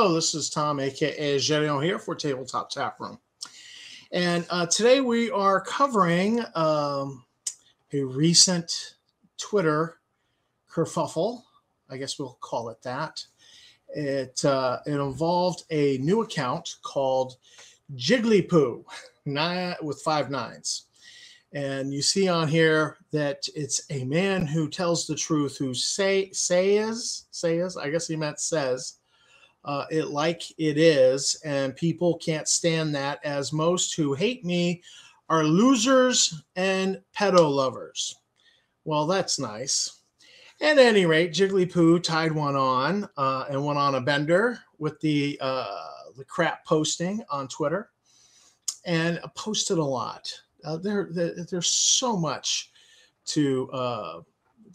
Hello, this is Tom, aka Gedeon here for Tabletop Tap Room. And today we are covering a recent Twitter kerfuffle. I guess we'll call it that. It involved a new account called Jigglypoo, with 5 nines. And you see on here that it's a man who tells the truth, who says, I guess he meant says, it like it is, and people can't stand that, as most who hate me are losers and pedo lovers. Well, that's nice. At any rate, Jigglypoo tied one on and went on a bender with the crap posting on Twitter, and posted a lot. There's so much to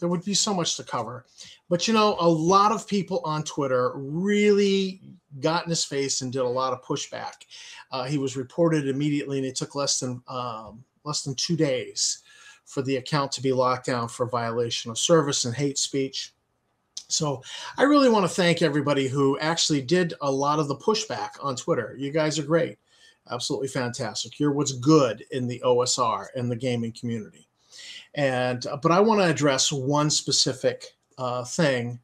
there would be so much to cover, but a lot of people on Twitter really got in his face and did a lot of pushback. He was reported immediately, and it took less than 2 days for the account to be locked down for violation of service and hate speech. So I really want to thank everybody who actually did a lot of the pushback on Twitter. You guys are great. Absolutely fantastic. You're what's good in the OSR and the gaming community. But I want to address one specific thing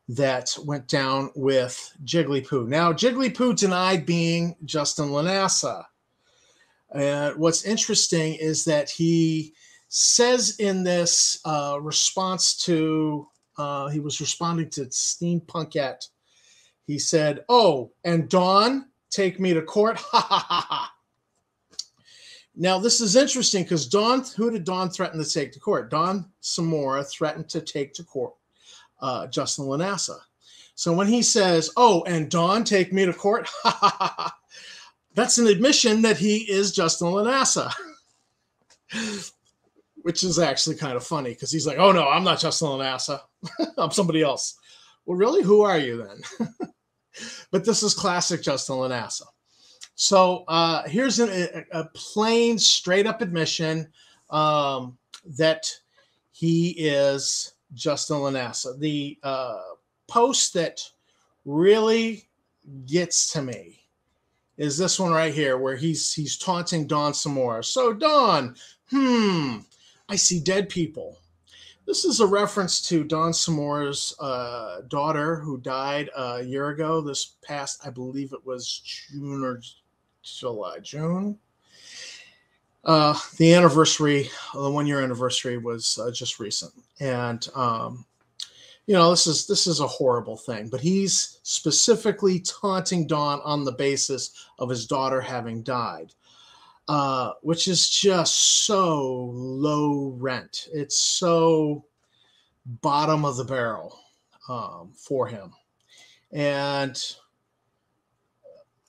that went down with Jigglypoo. Now, Jigglypoo denied being Justin Lanassa. What's interesting is that he says in this response to, he was responding to Steampunkette. He said, "Oh, and Dawn, take me to court." Ha ha ha ha. Now, this is interesting because who did Dawn threaten to take to court? Dawn Samora threatened to take to court Justin Lanassa. So when he says, "Oh, and Dawn, take me to court," ha ha ha ha, that's an admission that he is Justin Lanassa, which is actually kind of funny because he's like, "Oh no, I'm not Justin Lanassa. I'm somebody else." Well, really, who are you then? But this is classic Justin Lanassa. So here's a plain, straight-up admission that he is Justin Lanassa. The post that really gets to me is this one right here, where he's taunting Dawn Samora. "So, Dawn, I see dead people." This is a reference to Dawn Samora's daughter, who died a year ago. This past, I believe it was June or July, June. The anniversary, the 1-year anniversary, was just recent, and this is a horrible thing. But he's specifically taunting Dawn on the basis of his daughter having died, which is just so low rent. It's so bottom of the barrel for him. And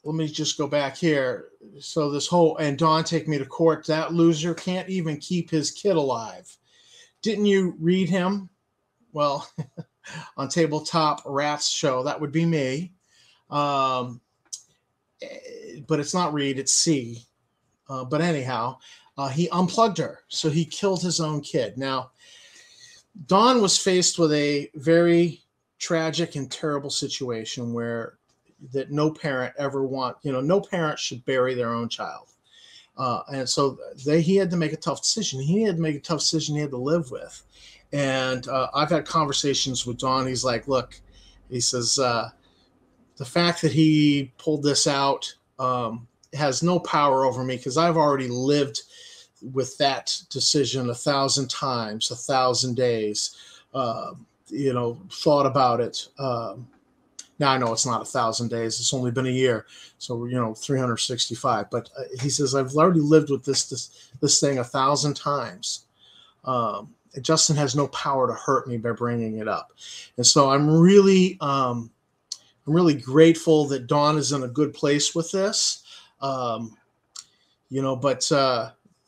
let me just go back here. So this whole, "and Dawn, take me to court," that loser can't even keep his kid alive. Didn't you read him? Well, on Tabletop Rats show, that would be me. But it's not Reed, it's C. But anyhow, he unplugged her, so he killed his own kid. Now, Dawn was faced with a very tragic and terrible situation that no parent ever no parent should bury their own child. And so he had to make a tough decision. He had to make a tough decision he had to live with. And I've had conversations with Dawn. He's like, "Look," he says, "the fact that he pulled this out has no power over me, because I've already lived with that decision 1,000 times, 1,000 days, thought about it. Now I know it's not 1,000 days. It's only been a year. So, 365. But he says, I've already lived with this thing 1,000 times. Justin has no power to hurt me by bringing it up." And so I'm really grateful that Dawn is in a good place with this. But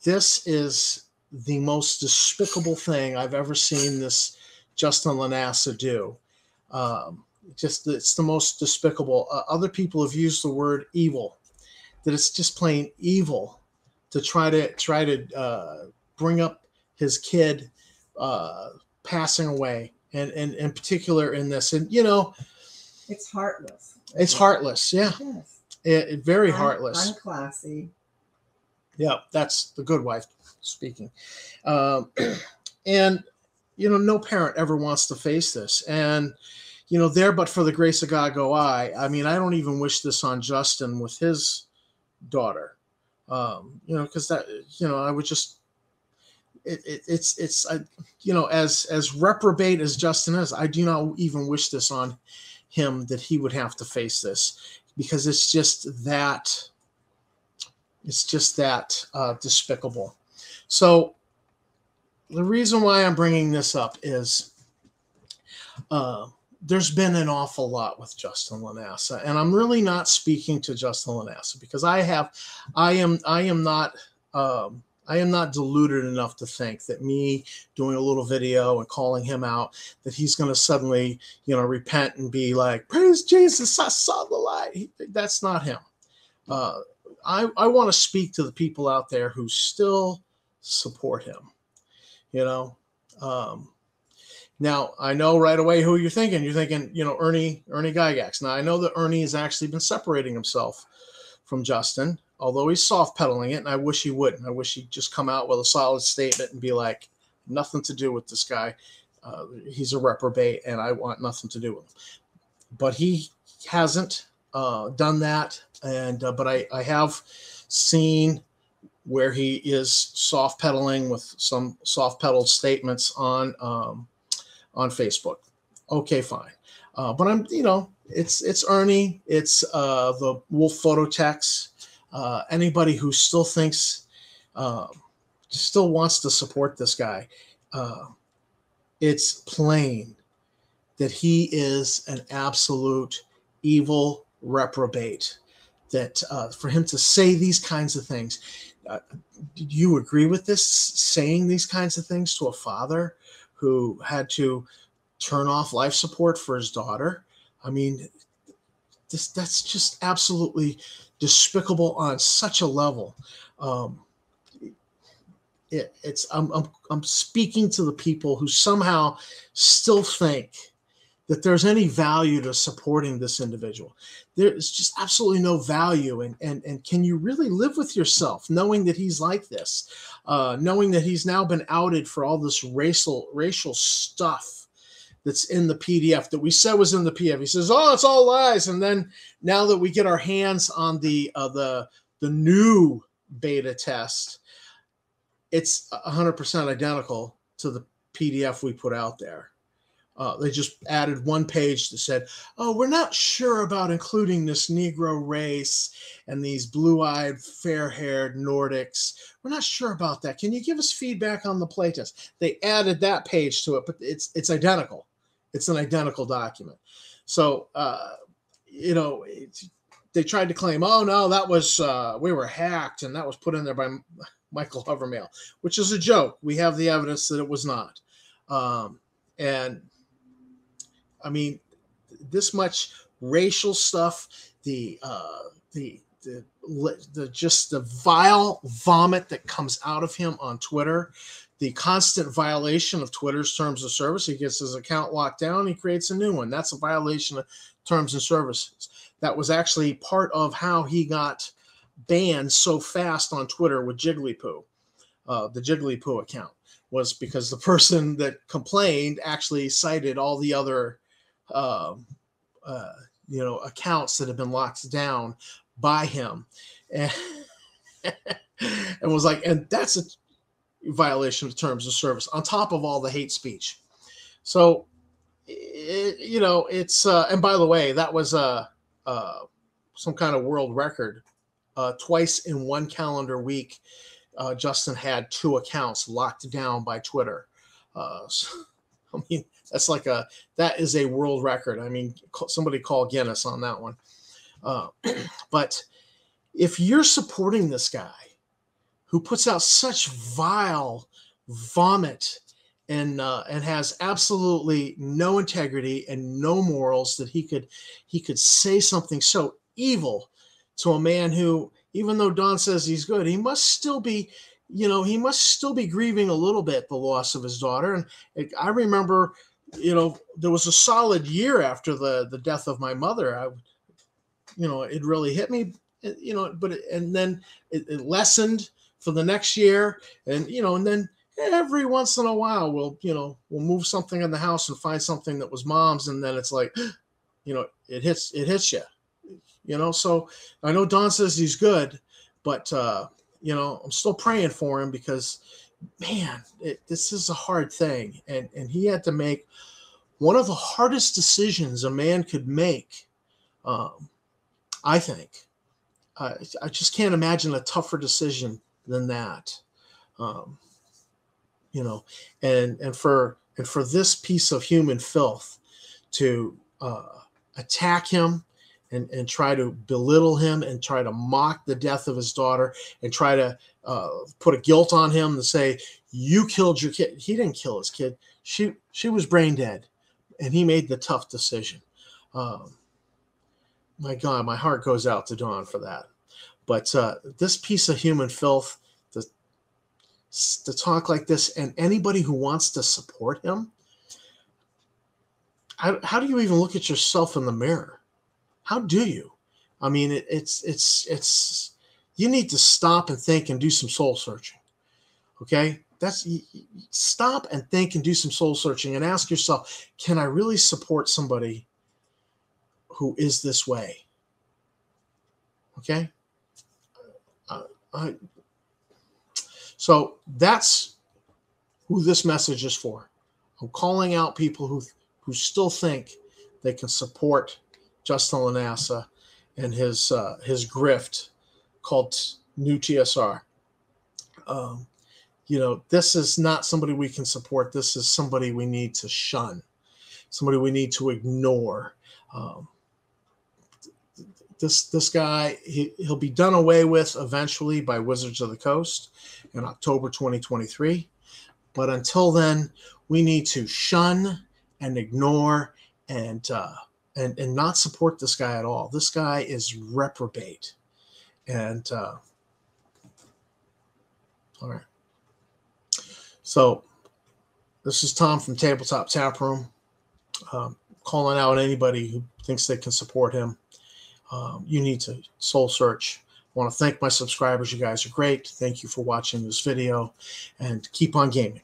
this is the most despicable thing I've ever seen this Justin Lanassa do. It's the most despicable. Other people have used the word evil, that it's just plain evil to try to bring up his kid passing away, and in particular in this. And it's heartless. It's heartless. Yeah. Yes. Very heartless. Unclassy. Yeah, that's the good wife speaking. And, no parent ever wants to face this. And, there but for the grace of God go I. I mean, I don't even wish this on Justin with his daughter. Because that, I would just, it's as reprobate as Justin is, I do not even wish this on him, that he would have to face this, because it's just that despicable. So the reason why I'm bringing this up is there's been an awful lot with Justin Lanassa, and I'm really not speaking to Justin Lanassa because I am not deluded enough to think that me doing a little video and calling him out, that he's going to suddenly, repent and be like, praise Jesus, I saw the light. That's not him. I want to speak to the people out there who still support him. Now I know right away who you're thinking. You're thinking, Ernie Gygax. Now I know that Ernie has actually been separating himself from Justin, although he's soft pedaling it, and I wish he wouldn't. I wish he'd just come out with a solid statement and be like, nothing to do with this guy. He's a reprobate, and I want nothing to do with him. But he hasn't done that, and but I have seen where he is soft pedaling with some soft pedaled statements on Facebook. Okay, fine. But I'm, it's Ernie. It's the Wolf Photo Techs. Anybody who still thinks, still wants to support this guy, it's plain that he is an absolute evil reprobate. That for him to say these kinds of things, do you agree with this? Saying these kinds of things to a father who had to turn off life support for his daughter? I mean, that's just absolutely despicable on such a level. I'm speaking to the people who somehow still think that there's any value to supporting this individual. There's just absolutely no value. And can you really live with yourself knowing that he's like this, knowing that he's now been outed for all this racial stuff that's in the PDF that we said was in the PDF. He says, oh, it's all lies. And then now that we get our hands on the new beta test, it's 100% identical to the PDF we put out there. They just added one page that said, oh, we're not sure about including this Negro race and these blue-eyed, fair-haired Nordics. We're not sure about that. Can you give us feedback on the playtest? They added that page to it, but it's identical. It's an identical document. So, they tried to claim, oh, no, that was, we were hacked, and that was put in there by Michael Hovermail, which is a joke. We have the evidence that it was not. And I mean, this much racial stuff, the vile vomit that comes out of him on Twitter, the constant violation of Twitter's terms of service. He gets his account locked down, he creates a new one. That's a violation of terms and services. That was actually part of how he got banned so fast on Twitter with Jigglypoo, the Jigglypoo account, was because the person that complained actually cited all the other accounts that have been locked down by him, and was like, and that's a violation of terms of service on top of all the hate speech. So, it's and by the way, that was some kind of world record. Twice in one calendar week, Justin had 2 accounts locked down by Twitter. So, I mean, that is a world record. I mean, somebody call Guinness on that one. But if you're supporting this guy who puts out such vile vomit and has absolutely no integrity and no morals, that he could say something so evil to a man who, even though Don says he's good, he must still be grieving a little bit the loss of his daughter. And I remember, there was a solid year after the death of my mother. it really hit me, and then it lessened for the next year, and then every once in a while we'll move something in the house and find something that was mom's, and then it's like, it hits you. So I know Don says he's good, but I'm still praying for him, because man, this is a hard thing, and he had to make one of the hardest decisions a man could make. I think I just can't imagine a tougher decision than that. And for this piece of human filth to attack him and try to belittle him and try to mock the death of his daughter and try to put a guilt on him to say, you killed your kid. He didn't kill his kid. She was brain dead, and he made the tough decision. My God, my heart goes out to Don for that. But this piece of human filth, to talk like this, and anybody who wants to support him, how do you even look at yourself in the mirror? How do you? I mean, it's you need to stop and think and do some soul searching. Okay? Stop and think and do some soul searching and ask yourself, can I really support somebody who is this way? Okay? So that's who this message is for. I'm calling out people who still think they can support Justin Lanassa and his grift called New TSR. This is not somebody we can support. This is somebody we need to shun, somebody we need to ignore. This guy, he'll be done away with eventually by Wizards of the Coast in October 2023. But until then, we need to shun and ignore and not support this guy at all. This guy is reprobate. And all right. So this is Tom from Tabletop Tap Room, calling out anybody who thinks they can support him. You need to soul search. I want to thank my subscribers. You guys are great. Thank you for watching this video, and keep on gaming.